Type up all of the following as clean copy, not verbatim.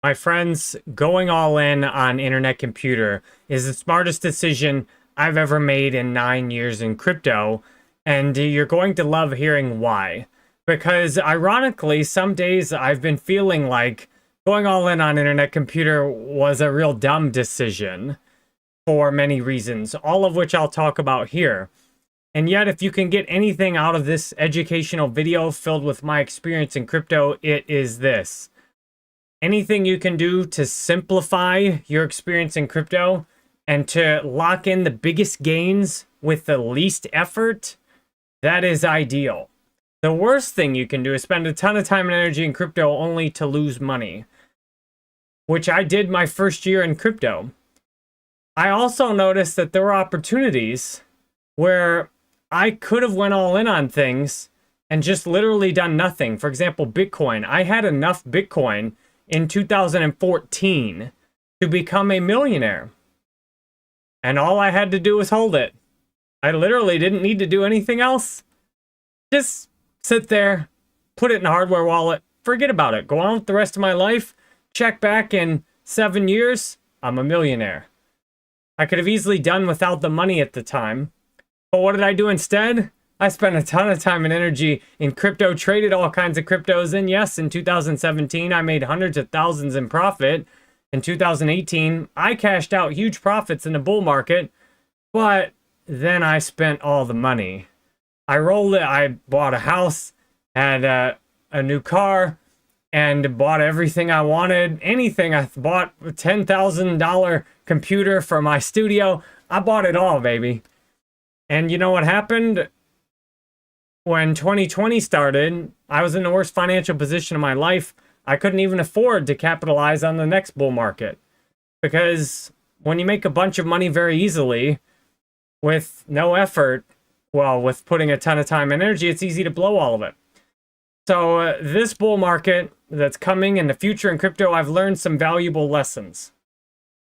My friends, going all in on internet computer is the smartest decision I've ever made in 9 years in crypto, and you're going to love hearing why. Because ironically, some days I've been feeling like going all in on internet computer was a real dumb decision for many reasons, all of which I'll talk about here. And yet, if you can get anything out of this educational video filled with my experience in crypto, it is this. Anything you can do to simplify your experience in crypto and to lock in the biggest gains with the least effort, that is ideal. The worst thing you can do is spend a ton of time and energy in crypto only to lose money, which I did my first year in crypto. I also noticed that there were opportunities where I could have went all in on things and just literally done nothing. For example, Bitcoin. I had enough Bitcoin in 2014 to become a millionaire. And all I had to do was hold it. I literally didn't need to do anything else. Just sit there, put it in a hardware wallet, forget about it. Go on with the rest of my life. Check back in 7 years, I'm a millionaire. I could have easily done without the money at the time. But what did I do instead? I spent a ton of time and energy in crypto, traded all kinds of cryptos, and yes, in 2017, I made hundreds of thousands in profit. In 2018, I cashed out huge profits in the bull market, but then I spent all the money. I rolled it, I bought a house, had a new car, and bought everything I wanted, anything. I bought a $10,000 computer for my studio. I bought it all, baby. And you know what happened? When 2020 started, I was in the worst financial position of my life. I couldn't even afford to capitalize on the next bull market. Because when you make a bunch of money very easily, with no effort, well, with putting a ton of time and energy, it's easy to blow all of it. So this bull market that's coming in the future in crypto, I've learned some valuable lessons.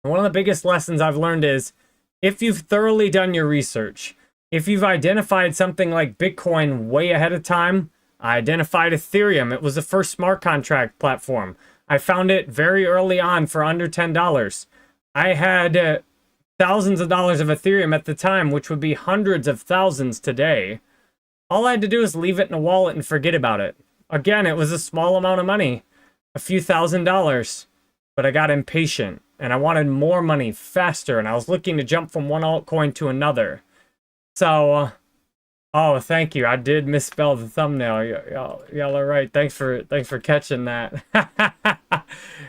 And one of the biggest lessons I've learned is, if you've thoroughly done your research, if you've identified something like Bitcoin way ahead of time, I identified Ethereum. It was the first smart contract platform. I found it very early on for under $10. I had thousands of dollars of Ethereum at the time, which would be hundreds of thousands today. All I had to do is leave it in a wallet and forget about it. Again, it was a small amount of money, a few $1,000s, but I got impatient and I wanted more money faster, and I was looking to jump from one altcoin to another. So, oh, thank you. I did misspell the thumbnail. Y'all are right. Thanks for catching that.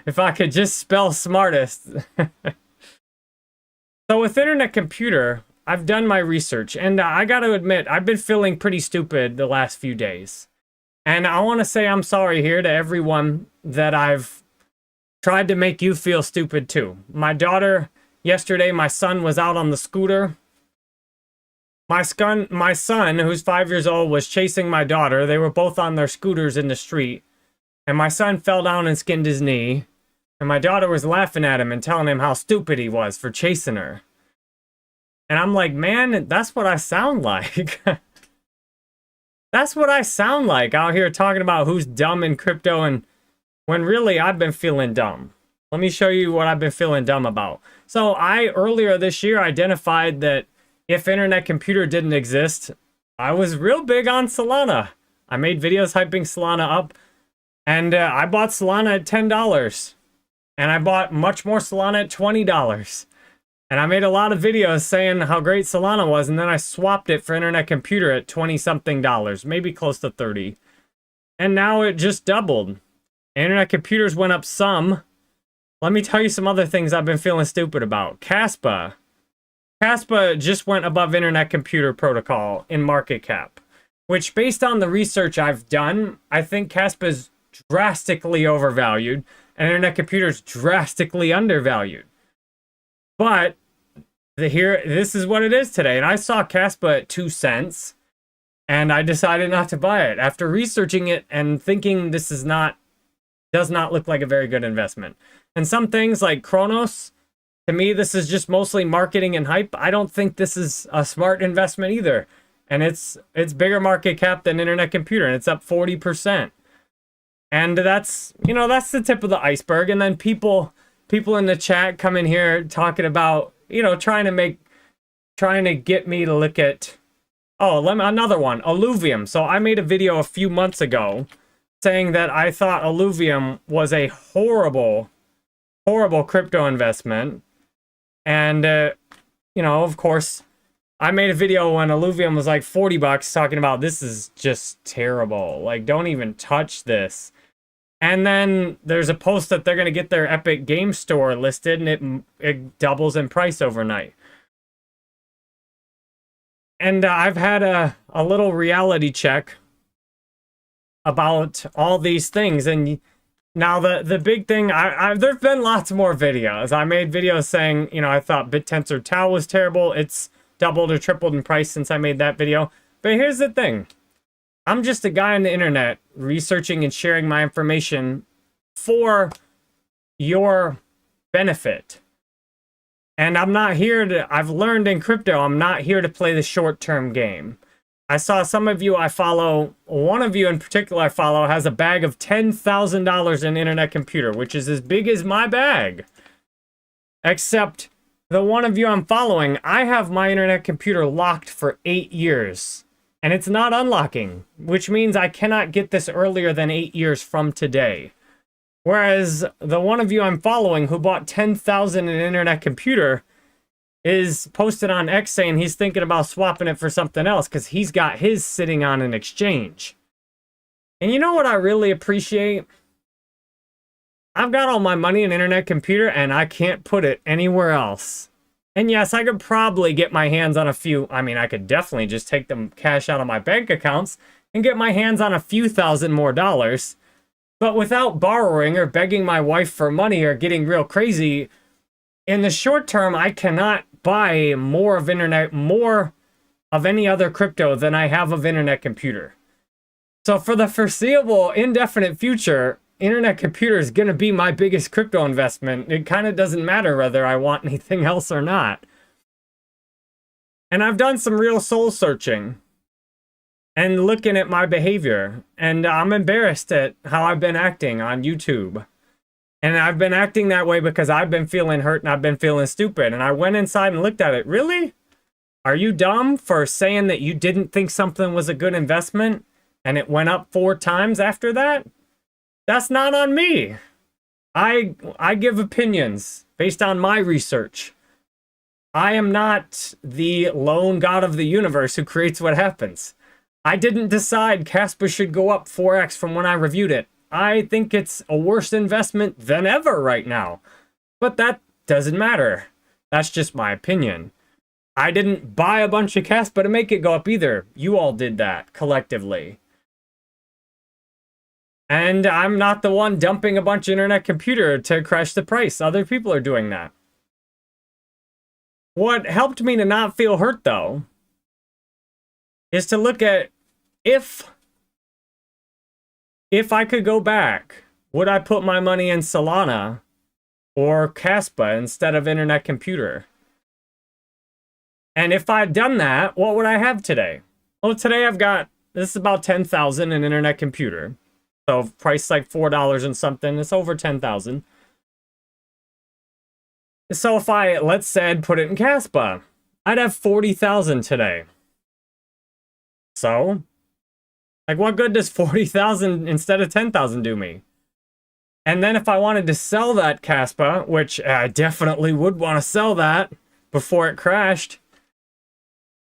If I could just spell smartest. So with internet computer, I've done my research, and I got to admit, I've been feeling pretty stupid the last few days. And I want to say I'm sorry here to everyone that I've tried to make you feel stupid too. My daughter, yesterday, my son was out on the scooter. My son, who's 5 years old, was chasing my daughter. They were both on their scooters in the street. And my son fell down and skinned his knee. And my daughter was laughing at him and telling him how stupid he was for chasing her. And I'm like, man, that's what I sound like. That's what I sound like out here talking about who's dumb in crypto, and when really I've been feeling dumb. Let me show you what I've been feeling dumb about. So I, earlier this year, identified that if internet computer didn't exist, I was real big on Solana. I made videos hyping Solana up, and I bought Solana at $10. And I bought much more Solana at $20. And I made a lot of videos saying how great Solana was, and then I swapped it for internet computer at 20-something dollars, maybe close to 30. And now it just doubled. Internet computers went up some. Let me tell you some other things I've been feeling stupid about. Caspa just went above internet computer protocol in market cap, which, based on the research I've done, I think Caspa is drastically overvalued and internet computer is drastically undervalued. But this is what it is today. And I saw Caspa at 2 cents, and I decided not to buy it after researching it and thinking this does not look like a very good investment. And some things like Kronos, to me, this is just mostly marketing and hype. I don't think this is a smart investment either. And it's bigger market cap than internet computer, and it's up 40%. And that's, you know, that's the tip of the iceberg. And then people in the chat come in here talking about, you know, trying to get me to look at, oh, another one, Alovium. So I made a video a few months ago saying that I thought Alovium was a horrible crypto investment. And, you know, of course, I made a video when Alovium was like 40 bucks talking about this is just terrible. Like, don't even touch this. And then there's a post that they're going to get their Epic Game Store listed, and it doubles in price overnight. And I've had a little reality check about all these things. And now the big thing, there've been lots more videos. I made videos saying, you know, I thought BitTensor Tau was terrible. It's doubled or tripled in price since I made that video. But here's the thing. I'm just a guy on the internet researching and sharing my information for your benefit. And I'm not here to, I've learned in crypto, I'm not here to play the short-term game. I saw some of you I follow, one of you in particular I follow has a bag of $10,000 in internet computer, which is as big as my bag. Except the one of you I'm following, I have my internet computer locked for 8 years. And it's not unlocking, which means I cannot get this earlier than 8 years from today. Whereas the one of you I'm following who bought 10,000 in an internet computer is posted on X saying he's thinking about swapping it for something else because he's got his sitting on an exchange. And you know what I really appreciate? I've got all my money in internet computer and I can't put it anywhere else. And yes, I could probably get my hands on a few. I mean, I could definitely just take the cash out of my bank accounts and get my hands on a few thousand more dollars. But without borrowing or begging my wife for money or getting real crazy, in the short term, I cannot buy more of any other crypto than I have of internet computer. So for the foreseeable indefinite future, internet computer is going to be my biggest crypto investment. It kind of doesn't matter whether I want anything else or not. And I've done some real soul searching and looking at my behavior. And I'm embarrassed at how I've been acting on YouTube. And I've been acting that way because I've been feeling hurt and I've been feeling stupid. And I went inside and looked at it. Really? Are you dumb for saying that you didn't think something was a good investment and it went up 4 times after that? That's not on me. I give opinions based on my research. I am not the lone god of the universe who creates what happens. I didn't decide Casper should go up 4x from when I reviewed it. I think it's a worse investment than ever right now. But that doesn't matter. That's just my opinion. I didn't buy a bunch of Casper to make it go up either. You all did that collectively. And I'm not the one dumping a bunch of internet computer to crash the price. Other people are doing that. What helped me to not feel hurt, though, is to look at if I could go back, would I put my money in Solana or Caspa instead of internet computer? And if I'd done that, what would I have today? Well, today I've got, this is about 10,000 in internet computer. So price like $4 and something, it's over 10,000. So if I, let's say I'd put it in Caspa, I'd have 40,000 today. So, like, what good does 40,000 instead of 10,000 do me? And then if I wanted to sell that Caspa, which I definitely would want to sell that before it crashed.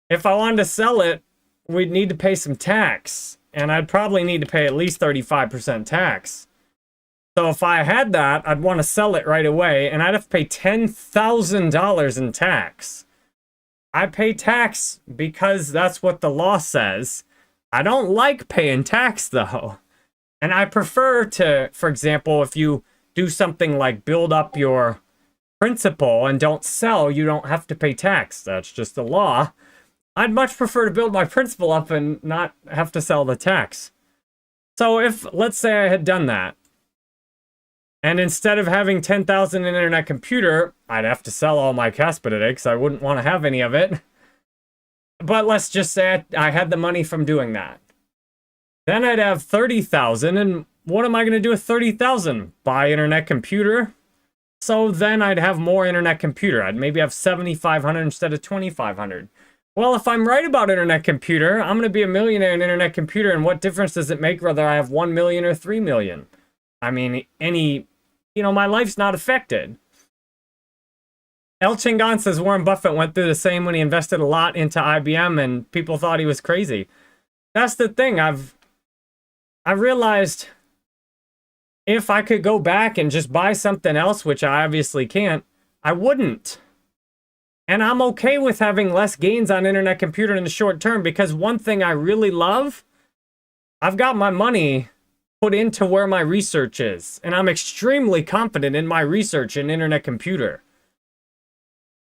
If I wanted to sell it, we'd need to pay some tax. And I'd probably need to pay at least 35% tax. So if I had that, I'd want to sell it right away, and I'd have to pay $10,000 in tax. I pay tax because that's what the law says. I don't like paying tax, though. And I prefer to, for example, if you do something like build up your principal and don't sell, you don't have to pay tax. That's just the law. I'd much prefer to build my principal up and not have to sell the tax. So if, let's say I had done that, and instead of having 10,000 in internet computer, I'd have to sell all my Caspa today because I wouldn't want to have any of it. But let's just say I had the money from doing that. Then I'd have 30,000, and what am I going to do with 30,000? Buy internet computer. So then I'd have more internet computer. I'd maybe have 7,500 instead of 2,500. Well, if I'm right about internet computer, I'm going to be a millionaire in internet computer. And what difference does it make whether I have 1 million or 3 million? I mean, my life's not affected. El Chingon says Warren Buffett went through the same when he invested a lot into IBM and people thought he was crazy. That's the thing. I realized if I could go back and just buy something else, which I obviously can't, I wouldn't. And I'm okay with having less gains on internet computer in the short term because one thing I really love, I've got my money put into where my research is. And I'm extremely confident in my research in internet computer.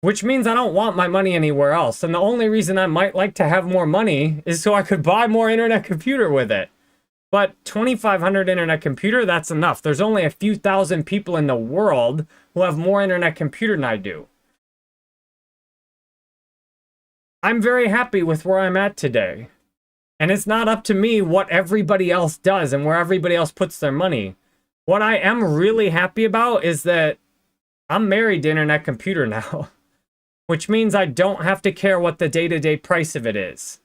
Which means I don't want my money anywhere else. And the only reason I might like to have more money is so I could buy more internet computer with it. But 2,500 internet computer, that's enough. There's only a few thousand people in the world who have more internet computer than I do. I'm very happy with where I'm at today. And it's not up to me what everybody else does and where everybody else puts their money. What I am really happy about is that I'm married to internet computer now. Which means I don't have to care what the day-to-day price of it is.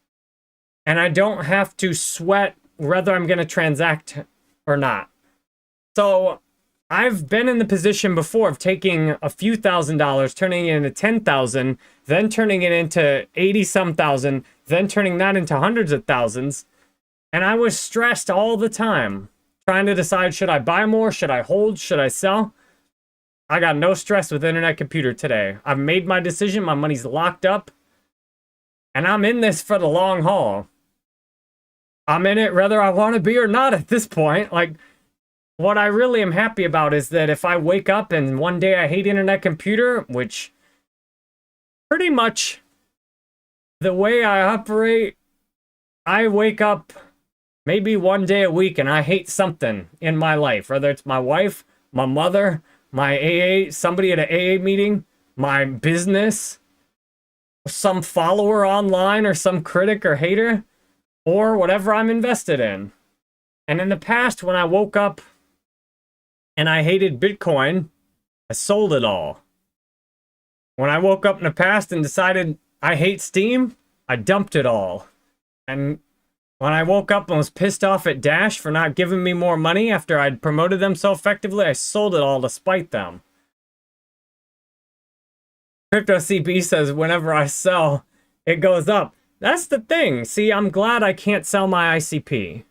And I don't have to sweat whether I'm going to transact or not. So I've been in the position before of taking a few $1,000s, turning it into 10,000, then turning it into 80-some thousand, then turning that into hundreds of thousands. And I was stressed all the time, trying to decide, should I buy more? Should I hold? Should I sell? I got no stress with internet computer today. I've made my decision. My money's locked up. And I'm in this for the long haul. I'm in it whether I want to be or not at this point. Like, what I really am happy about is that if I wake up and one day I hate internet computer, which pretty much the way I operate, I wake up maybe one day a week and I hate something in my life. Whether it's my wife, my mother, my AA, somebody at an AA meeting, my business, some follower online or some critic or hater, or whatever I'm invested in. And in the past, when I woke up and I hated Bitcoin, I sold it all. When I woke up in the past and decided I hate Steam, I dumped it all. And when I woke up and was pissed off at Dash for not giving me more money after I'd promoted them so effectively, I sold it all to spite them. Crypto CB says, whenever I sell, it goes up. That's the thing. See, I'm glad I can't sell my ICP.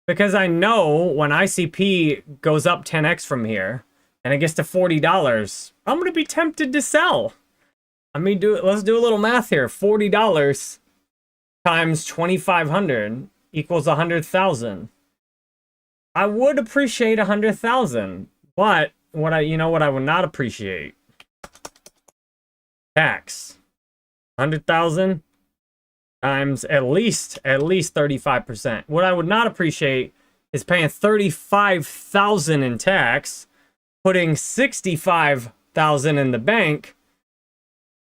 Because I know when ICP goes up 10x from here, and it gets to $40, I'm going to be tempted to sell. I mean, let's do a little math here. $40 times 2,500 equals 100,000. I would appreciate 100,000, but what I would not appreciate? Tax. 100,000 times at least 35%. What I would not appreciate is paying 35,000 in tax, putting 65,000 in the bank,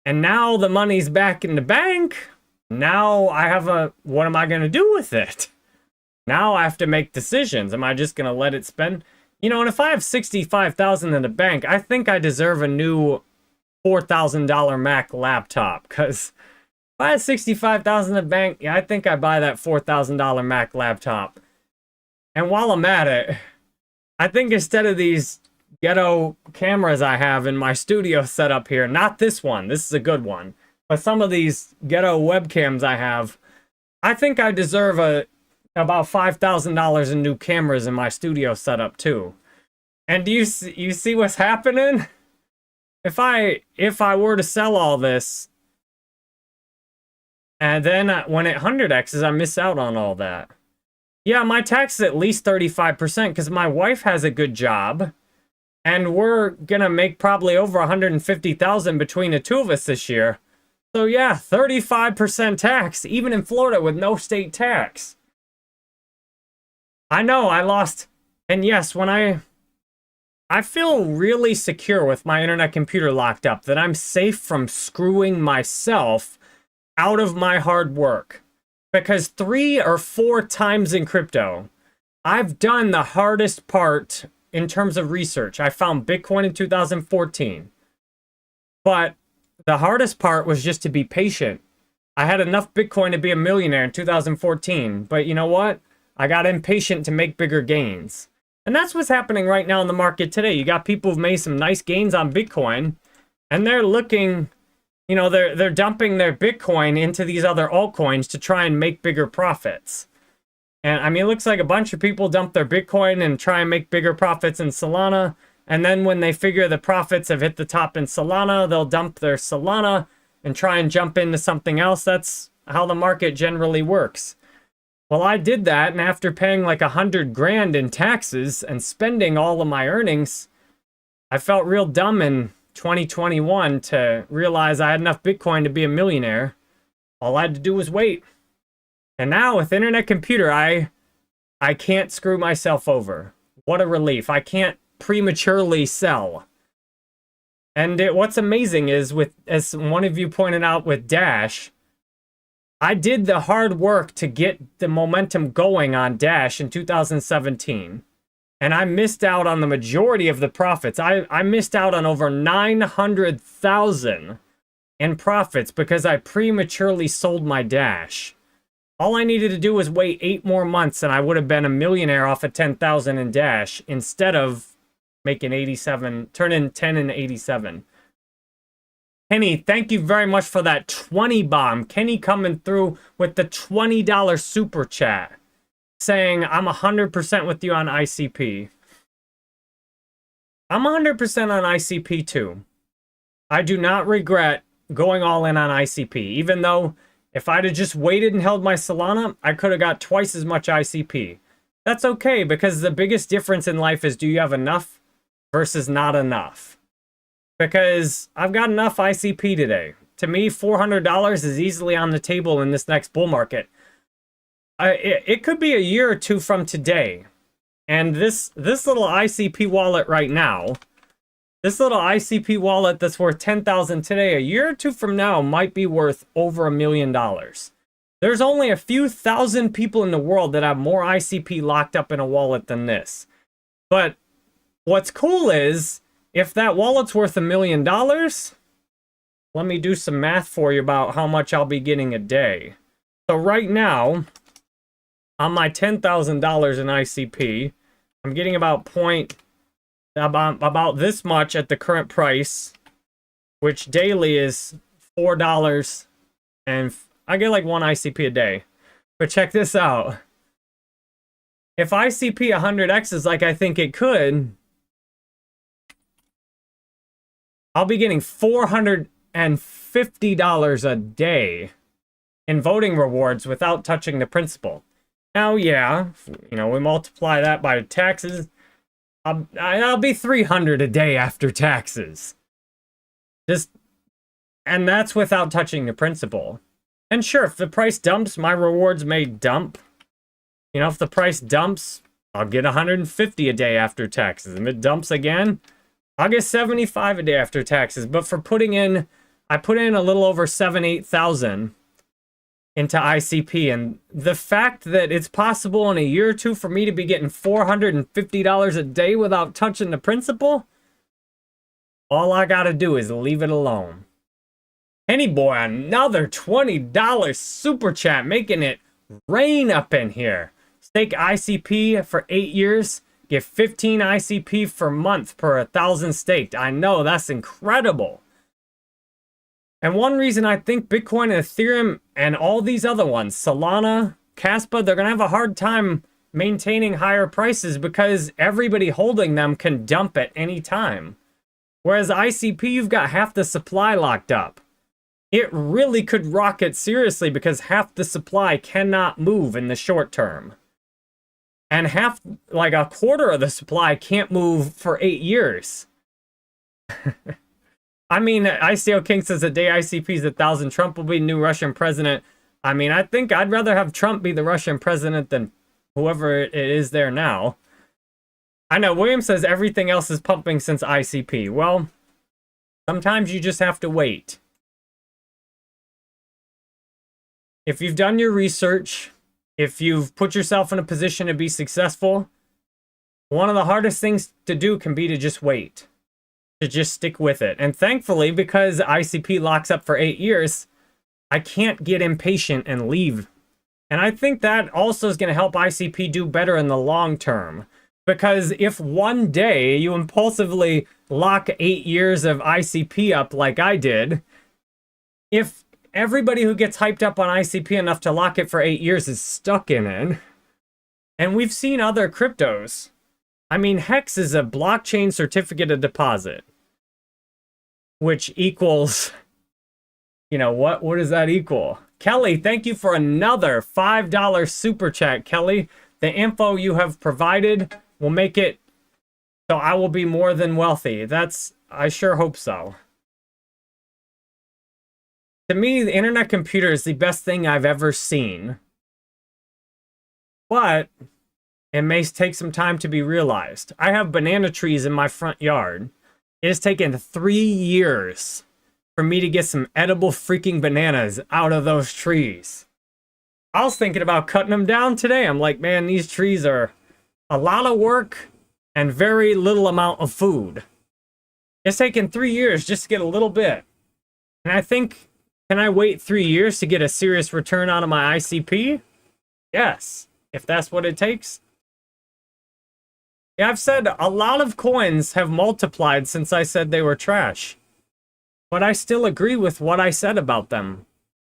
and now the money's back in the bank. Now I have what am I going to do with it? Now I have to make decisions. Am I just going to let it spend? And if I have 65,000 in the bank, I think I deserve a new $4,000 Mac laptop. Because if I had 65,000 in the bank, yeah, I think I buy that $4,000 Mac laptop. And while I'm at it, I think instead of these ghetto cameras I have in my studio set up here, not this one, this is a good one, but some of these ghetto webcams I have, I think I deserve about $5,000 in new cameras in my studio setup too. And do you see what's happening? If I were to sell all this, and then when it 100x's, I miss out on all that. Yeah, my tax is at least 35% because my wife has a good job, and we're gonna make probably over 150,000 between the two of us this year. So yeah, 35% tax, even in Florida with no state tax. I know I lost, and yes, when I feel really secure with my internet computer locked up, that I'm safe from screwing myself out of my hard work. Because 3 or 4 times in crypto, I've done the hardest part in terms of research. I found Bitcoin in 2014. But the hardest part was just to be patient. I had enough Bitcoin to be a millionaire in 2014. But you know what? I got impatient to make bigger gains. And that's what's happening right now in the market today. You got people who've made some nice gains on Bitcoin, and they're looking, you know, they're dumping their Bitcoin into these other altcoins to try and make bigger profits. And I mean, it looks like a bunch of people dump their Bitcoin and try and make bigger profits in Solana. And then when they figure the profits have hit the top in Solana, they'll dump their Solana and try and jump into something else. That's how the market generally works. Well, I did that, and after paying like 100 grand in taxes and spending all of my earnings, I felt real dumb in 2021 to realize I had enough Bitcoin to be a millionaire. All I had to do was wait. And now with Internet Computer, I can't screw myself over. What a relief. I can't prematurely sell. And what's amazing is, with, as one of you pointed out with Dash, I did the hard work to get the momentum going on Dash in 2017. And I missed out on the majority of the profits. I missed out on over 900,000 in profits because I prematurely sold my Dash. All I needed to do was wait 8 more months and I would have been a millionaire off of 10,000 in Dash instead of making 87, turning 10 and 87. Kenny, thank you very much for that 20 bomb. Kenny coming through with the $20 super chat, saying, I'm 100% with you on ICP. I'm 100% on ICP too. I do not regret going all in on ICP, even though if I'd have just waited and held my Solana, I could have got twice as much ICP. That's okay, because the biggest difference in life is, do you have enough versus not enough? Because I've got enough ICP today. To me, $400 is easily on the table in this next bull market. It could be a year or two from today. And this little ICP wallet right now, this little ICP wallet that's worth 10,000 today, a year or two from now might be worth over $1 million. There's only a few thousand people in the world that have more ICP locked up in a wallet than this. But what's cool is, if that wallet's worth $1 million, let me do some math for you about how much I'll be getting a day. So right now, on my $10,000 in ICP, I'm getting about this much at the current price, which daily is $4, and I get like 1 ICP a day. But check this out. If ICP 100x's like I think it could, I'll be getting $450 a day in voting rewards without touching the principal. Now, yeah, you know, we multiply that by taxes, I'll be $300 a day after taxes. And that's without touching the principal. And sure, if the price dumps, my rewards may dump. You know, if the price dumps, I'll get $150 a day after taxes. If it dumps again, I'll get $75 a day after taxes. But for putting in, I put in a little over 8,000 into ICP. And the fact that it's possible in a year or two for me to be getting $450 a day without touching the principal, all I gotta do is leave it alone. Kenny boy, another $20 super chat, making it rain up in here. Stake ICP for 8 years. Get 15 ICP per month per 1,000 staked. I know, that's incredible. And one reason I think Bitcoin and Ethereum and all these other ones, Solana, Caspa, they're going to have a hard time maintaining higher prices because everybody holding them can dump at any time. Whereas ICP, you've got half the supply locked up. It really could rocket seriously because half the supply cannot move in the short term. And half, like a quarter of the supply can't move for 8 years. I mean, ICO King says the day ICP is 1,000, Trump will be new Russian president. I mean, I think I'd rather have Trump be the Russian president than whoever it is there now. I know, William says everything else is pumping since ICP. Well, sometimes you just have to wait. If you've done your research, if you've put yourself in a position to be successful, one of the hardest things to do can be to just wait, to just stick with it. And thankfully, because ICP locks up for 8 years, I can't get impatient and leave. And I think that also is going to help ICP do better in the long term. Because if one day you impulsively lock 8 years of ICP up like I did, if everybody who gets hyped up on ICP enough to lock it for 8 years is stuck in it, and we've seen other cryptos. I mean, Hex is a blockchain certificate of deposit, which equals, you know, what does that equal? Kelly, thank you for another $5 super chat, Kelly. The info you have provided will make it so I will be more than wealthy. I sure hope so. To me, the internet computer is the best thing I've ever seen. But it may take some time to be realized. I have banana trees in my front yard. It has taken 3 years for me to get some edible freaking bananas out of those trees. I was thinking about cutting them down today. I'm like, man, these trees are a lot of work and very little amount of food. It's taken 3 years just to get a little bit. And I think, can I wait 3 years to get a serious return out of my ICP? Yes, if that's what it takes. Yeah, I've said a lot of coins have multiplied since I said they were trash. But I still agree with what I said about them.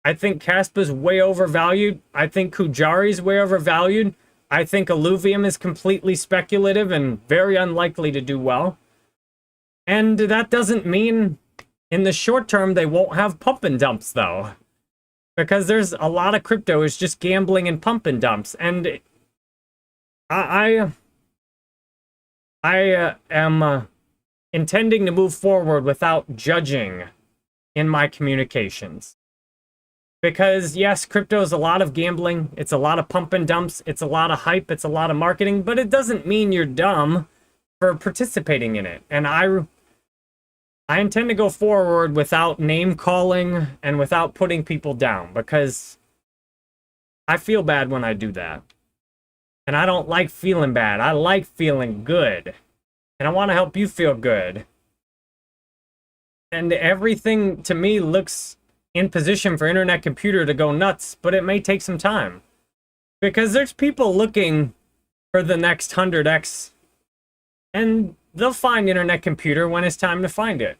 I think Caspa's way overvalued. I think Kujari's way overvalued. I think Alovium is completely speculative and very unlikely to do well. And that doesn't mean in the short term they won't have pump and dumps, though. Because there's a lot of crypto is just gambling and pump and dumps. And I am intending to move forward without judging in my communications. Because yes, crypto is a lot of gambling, it's a lot of pump and dumps, it's a lot of hype, it's a lot of marketing, but it doesn't mean you're dumb for participating in it. And I intend to go forward without name calling and without putting people down, because I feel bad when I do that. And I don't like feeling bad. I like feeling good. And I want to help you feel good. And everything to me looks in position for internet computer to go nuts, but it may take some time. Because there's people looking for the next 100x, and they'll find internet computer when it's time to find it.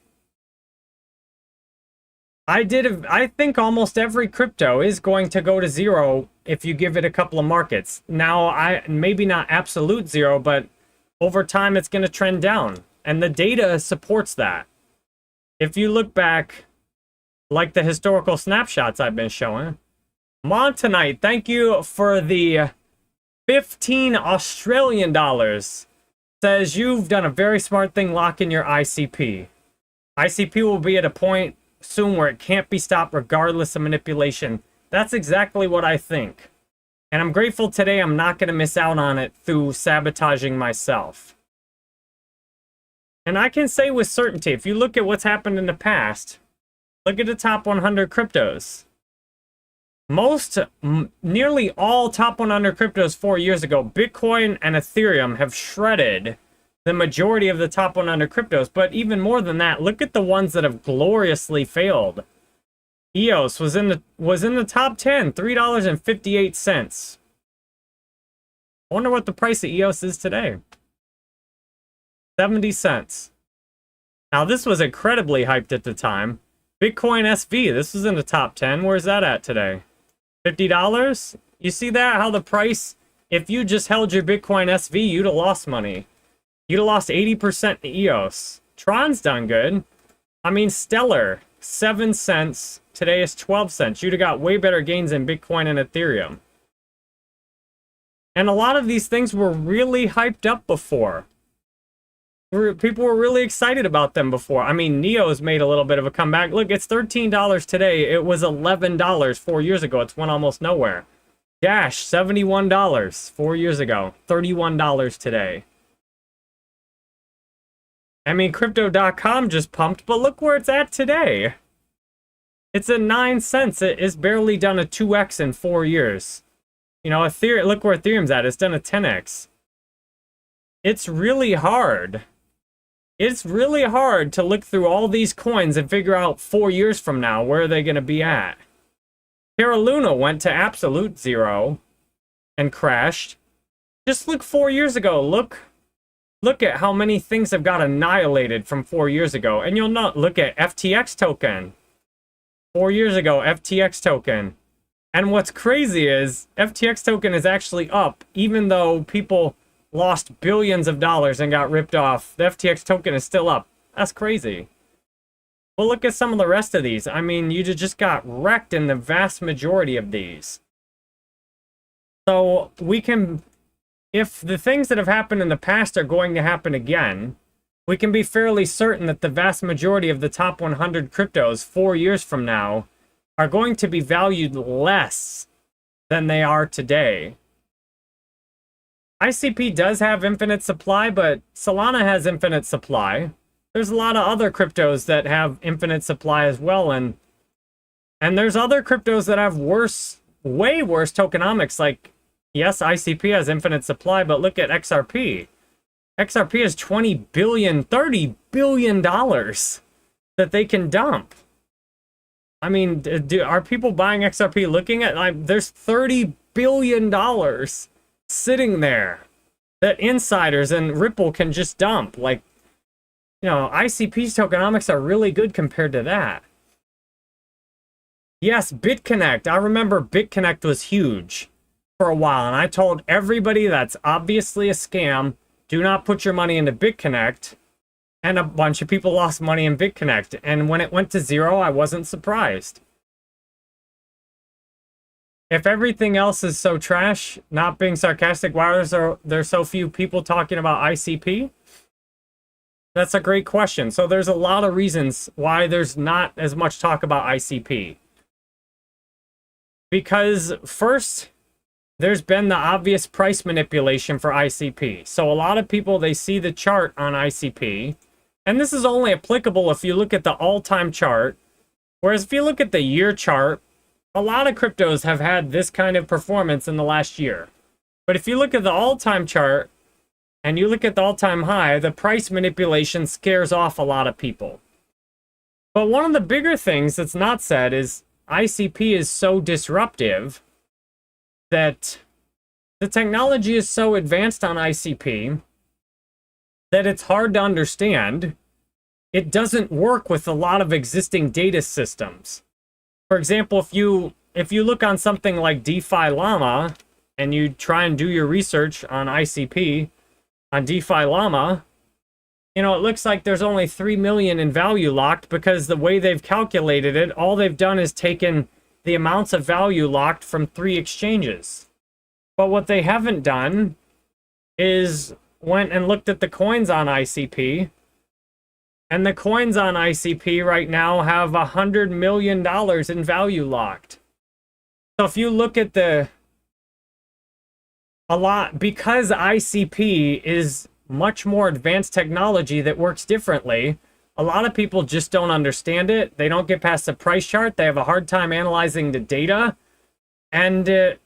I think almost every crypto is going to go to zero if you give it a couple of markets. Now, maybe not absolute zero, but over time it's going to trend down. And the data supports that. If you look back, like the historical snapshots I've been showing. Montanite, thank you for the 15 Australian dollars. Says you've done a very smart thing locking your ICP. ICP will be at a point soon where it can't be stopped regardless of manipulation. That's exactly what I think. And I'm grateful today I'm not going to miss out on it through sabotaging myself. And I can say with certainty, if you look at what's happened in the past, look at the top 100 cryptos. Nearly all top 100 cryptos 4 years ago, Bitcoin and Ethereum have shredded the majority of the top 100 cryptos. But even more than that, look at the ones that have gloriously failed. EOS was in the top 10, $3.58. I wonder what the price of EOS is today. 70 cents. Now this was incredibly hyped at the time. Bitcoin SV, this was in the top 10. Where's that at today? $50? You see that? How the price, if you just held your Bitcoin SV, you'd have lost money. You'd have lost 80% in EOS. Tron's done good. I mean, Stellar, 7 cents. Today is 12 cents. You'd have got way better gains in Bitcoin and Ethereum. And a lot of these things were really hyped up before. People were really excited about them before. I mean, Neo's made a little bit of a comeback. Look, it's $13 today. It was $11 4 years ago. It's went almost nowhere. Dash, $71 4 years ago. $31 today. I mean, Crypto.com just pumped, but look where it's at today. It's at 9 cents. It's barely done a 2x in 4 years. You know, Ethereum, look where Ethereum's at. It's done a 10x. It's really hard. It's really hard to look through all these coins and figure out 4 years from now, where are they going to be at? Terra Luna went to absolute zero and crashed. Just look 4 years ago. Look at how many things have got annihilated from 4 years ago. And you'll not look at FTX token. 4 years ago, FTX token. And what's crazy is FTX token is actually up, even though people lost billions of dollars and got ripped off. The FTX token is still up. That's crazy. Well, look at some of the rest of these. I mean, you just got wrecked in the vast majority of these. So we can, if the things that have happened in the past are going to happen again, we can be fairly certain that the vast majority of the top 100 cryptos 4 years from now are going to be valued less than they are today. ICP does have infinite supply, but Solana has infinite supply. There's a lot of other cryptos that have infinite supply as well, and there's other cryptos that have worse, way worse tokenomics. Like, yes, ICP has infinite supply, but look at XRP. XRP has 20 billion, $30 billion that they can dump. I mean, are people buying XRP looking at, like, there's $30 billion sitting there that insiders and Ripple can just dump. Like, you know, ICP's tokenomics are really good compared to that. Yes, BitConnect. I remember BitConnect was huge for a while, and I told everybody that's obviously a scam. Do not put your money into BitConnect. And a bunch of people lost money in BitConnect. And when it went to zero, I wasn't surprised. If everything else is so trash, not being sarcastic, why are there so few people talking about ICP? That's a great question. So there's a lot of reasons why there's not as much talk about ICP. Because first, there's been the obvious price manipulation for ICP. So a lot of people, they see the chart on ICP, and this is only applicable if you look at the all-time chart. Whereas if you look at the year chart, a lot of cryptos have had this kind of performance in the last year. But if you look at the all-time chart, and you look at the all-time high, the price manipulation scares off a lot of people. But one of the bigger things that's not said is ICP is so disruptive that the technology is so advanced on ICP that it's hard to understand. It doesn't work with a lot of existing data systems. For example, if you look on something like DeFi Lama and you try and do your research on ICP, on DeFi Lama, you know, it looks like there's only 3 million in value locked because the way they've calculated it, all they've done is taken the amounts of value locked from 3 exchanges. But what they haven't done is went and looked at the coins on ICP, and the coins on ICP right now have $100 million in value locked. So if you look at because ICP is much more advanced technology that works differently, a lot of people just don't understand it. They don't get past the price chart. They have a hard time analyzing the data. And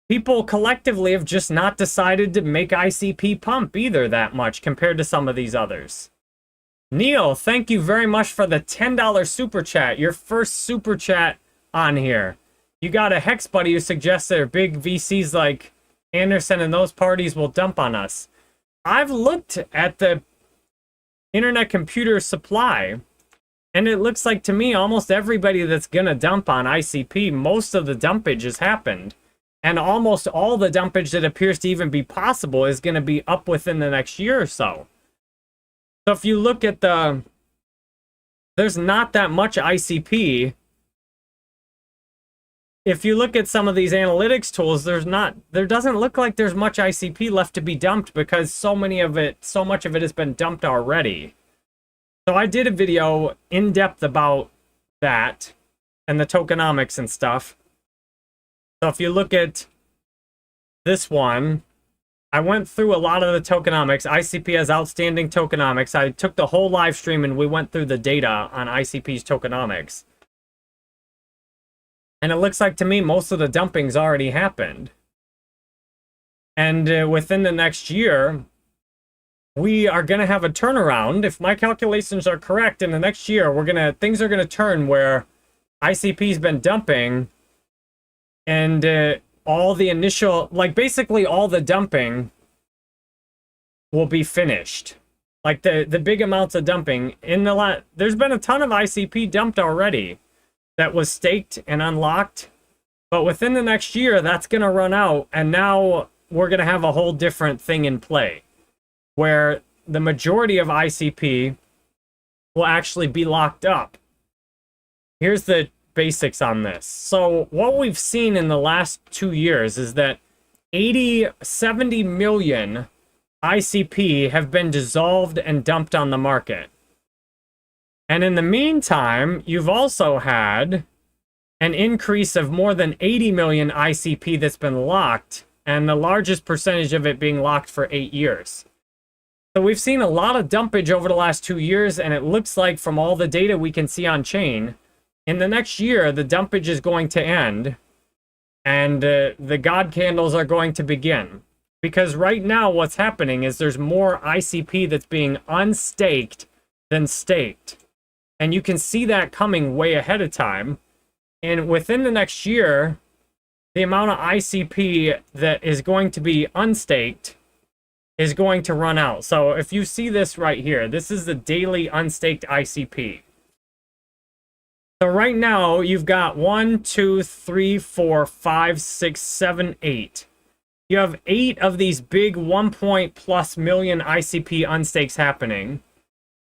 people collectively have just not decided to make ICP pump either that much compared to some of these others. Neil, thank you very much for the $10 super chat. Your first super chat on here. You got a Hex buddy who suggests that big VCs like Anderson and those parties will dump on us. I've looked at the internet computer supply, and it looks like to me almost everybody that's gonna dump on ICP, most of the dumpage has happened. And almost all the dumpage that appears to even be possible is going to be up within the next year or so. So if you look at there's not that much ICP. If you look at some of these analytics tools, there doesn't look like there's much ICP left to be dumped because so much of it has been dumped already. So I did a video in depth about that and the tokenomics and stuff. So if you look at this one, I went through a lot of the tokenomics. ICP has outstanding tokenomics. I took the whole live stream and we went through the data on ICP's tokenomics. And it looks like to me most of the dumping's already happened. And within the next year, we are going to have a turnaround. If my calculations are correct, in the next year, things are going to turn where ICP's been dumping, and all the initial, like basically all the dumping will be finished. Like the big amounts of dumping there's been a ton of ICP dumped already that was staked and unlocked, but within the next year that's going to run out, and now we're going to have a whole different thing in play where the majority of ICP will actually be locked up. Here's the basics on this. So what we've seen in the last 2 years is that 70 million ICP have been dissolved and dumped on the market. And in the meantime, you've also had an increase of more than 80 million ICP that's been locked, and the largest percentage of it being locked for 8 years. So we've seen a lot of dumpage over the last 2 years, and it looks like from all the data we can see on chain, in the next year, the dumpage is going to end, and the God candles are going to begin. Because right now what's happening is there's more ICP that's being unstaked than staked. And you can see that coming way ahead of time. And within the next year, the amount of ICP that is going to be unstaked is going to run out. So if you see this right here, this is the daily unstaked ICP. So right now, you've got 1, 2, 3, 4, 5, 6, 7, 8. You have 8 of these big 1+ million ICP unstakes happening.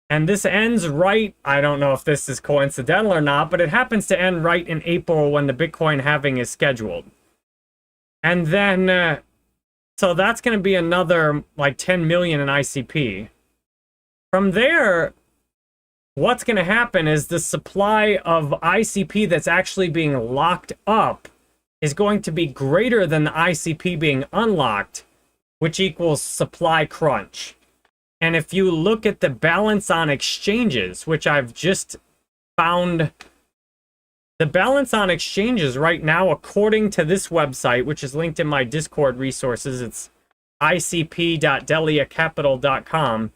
And this ends right, I don't know if this is coincidental or not, but it happens to end right in April when the Bitcoin halving is scheduled. And then, so that's going to be another like 10 million in ICP. From there, what's going to happen is the supply of ICP that's actually being locked up is going to be greater than the ICP being unlocked, which equals supply crunch. And if you look at the balance on exchanges, which I've just found, the balance on exchanges right now, according to this website, which is linked in my Discord resources, it's icp.deliacapital.com.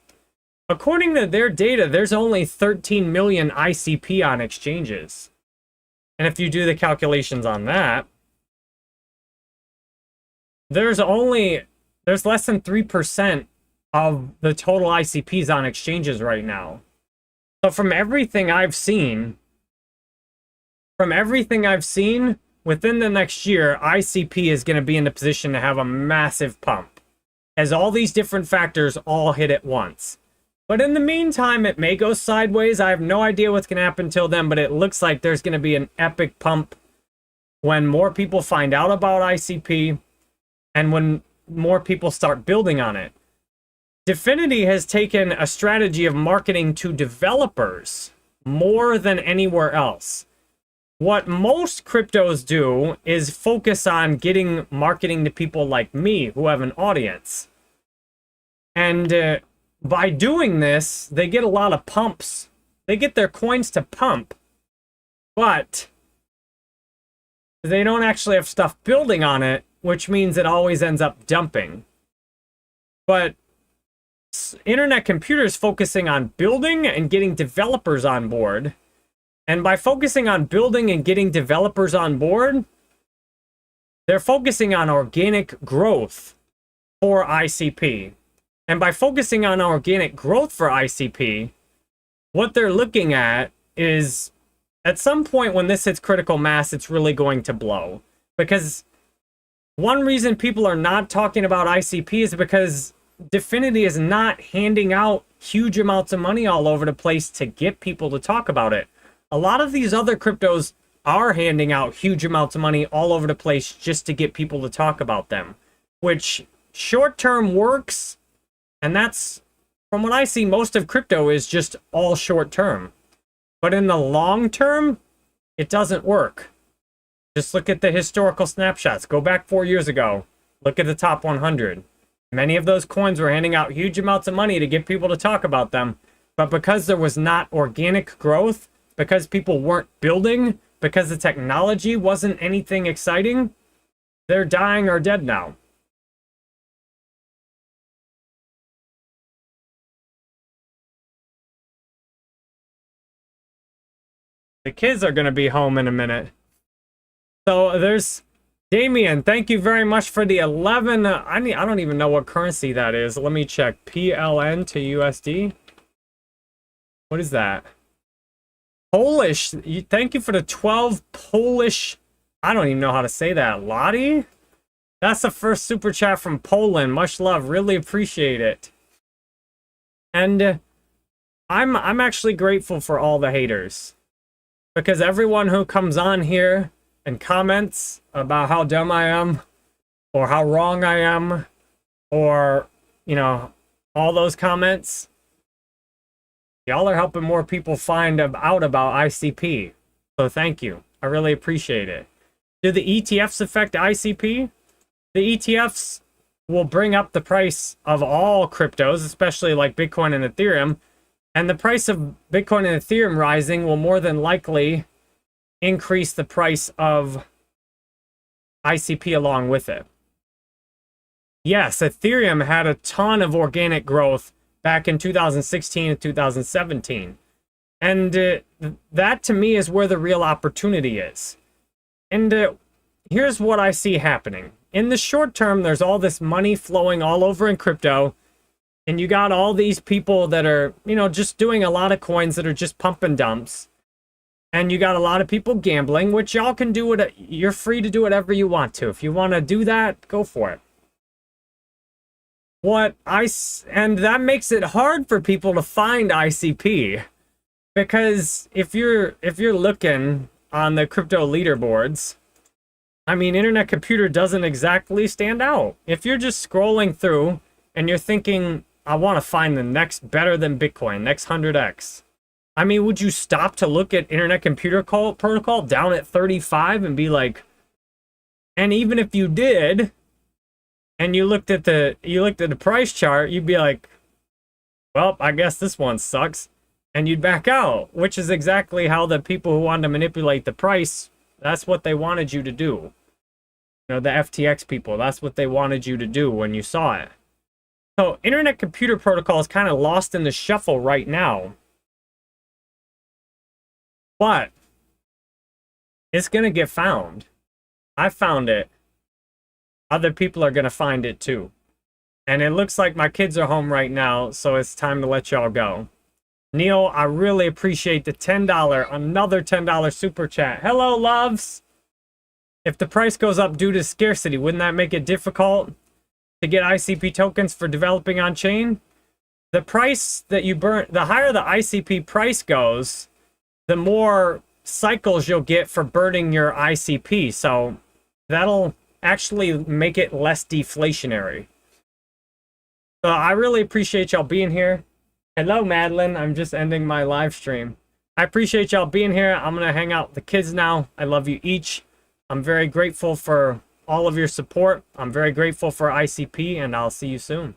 According to their data, there's only 13 million ICP on exchanges. And if you do the calculations on that, there's less than 3% of the total ICPs on exchanges right now. So from everything I've seen, within the next year, ICP is going to be in a position to have a massive pump, as all these different factors all hit at once. But in the meantime, it may go sideways. I have no idea what's going to happen till then, but it looks like there's going to be an epic pump when more people find out about ICP and when more people start building on it. DFINITY has taken a strategy of marketing to developers more than anywhere else. What most cryptos do is focus on getting marketing to people like me who have an audience. And by doing this, they get a lot of pumps. They get their coins to pump, but they don't actually have stuff building on it, which means it always ends up dumping. But internet computers focusing on building and getting developers on board. And by focusing on building and getting developers on board, they're focusing on organic growth for ICP. And by focusing on organic growth for ICP, what they're looking at is at some point when this hits critical mass, it's really going to blow. Because one reason people are not talking about ICP is because DFINITY is not handing out huge amounts of money all over the place to get people to talk about it. A lot of these other cryptos are handing out huge amounts of money all over the place just to get people to talk about them, which short-term works, and that's, from what I see, most of crypto is just all short-term. But in the long term, it doesn't work. Just look at the historical snapshots. Go back 4 years ago. Look at the top 100. Many of those coins were handing out huge amounts of money to get people to talk about them. But because there was not organic growth, because people weren't building, because the technology wasn't anything exciting, they're dying or dead now. The kids are going to be home in a minute. So there's Damien. Thank you very much for the 11. I don't even know what currency that is. Let me check. PLN to USD. What is that? Polish. Thank you for the 12 Polish. I don't even know how to say that. Lottie? That's the first super chat from Poland. Much love. Really appreciate it. And I'm actually grateful for all the haters. Because everyone who comes on here and comments about how dumb I am, or how wrong I am, or, you know, all those comments, y'all are helping more people find out about ICP. So thank you. I really appreciate it. Do the ETFs affect ICP? The ETFs will bring up the price of all cryptos, especially like Bitcoin and Ethereum. And the price of Bitcoin and Ethereum rising will more than likely increase the price of ICP along with it. Yes, Ethereum had a ton of organic growth back in 2016 and 2017. And that to me is where the real opportunity is. And here's what I see happening. In the short term, there's all this money flowing all over in crypto. And you got all these people that are, you know, just doing a lot of coins that are just pump and dumps. And you got a lot of people gambling, which y'all can do it. You're free to do whatever you want to. If you want to do that, go for it. And that makes it hard for people to find ICP. Because if you're looking on the crypto leaderboards, I mean, Internet Computer doesn't exactly stand out. If you're just scrolling through and you're thinking, I want to find the next better than Bitcoin, next 100x. I mean, would you stop to look at Internet Computer Protocol down at 35 and be like, and even if you did, and you looked at the price chart, you'd be like, well, I guess this one sucks. And you'd back out, which is exactly how the people who wanted to manipulate the price, that's what they wanted you to do. You know, the FTX people, that's what they wanted you to do when you saw it. So Internet Computer Protocol is kind of lost in the shuffle right now. But it's going to get found. I found it. Other people are going to find it too. And it looks like my kids are home right now, so it's time to let y'all go. Neil, I really appreciate the $10, another $10 super chat. Hello, loves. If the price goes up due to scarcity, wouldn't that make it difficult to get ICP tokens for developing on chain? The price that you burn, the higher the ICP price goes, the more cycles you'll get for burning your ICP. So that'll actually make it less deflationary. So I really appreciate y'all being here. Hello, Madeline. I'm just ending my live stream. I appreciate y'all being here. I'm going to hang out with the kids now. I love you each. I'm very grateful for all of your support. I'm very grateful for ICP, and I'll see you soon.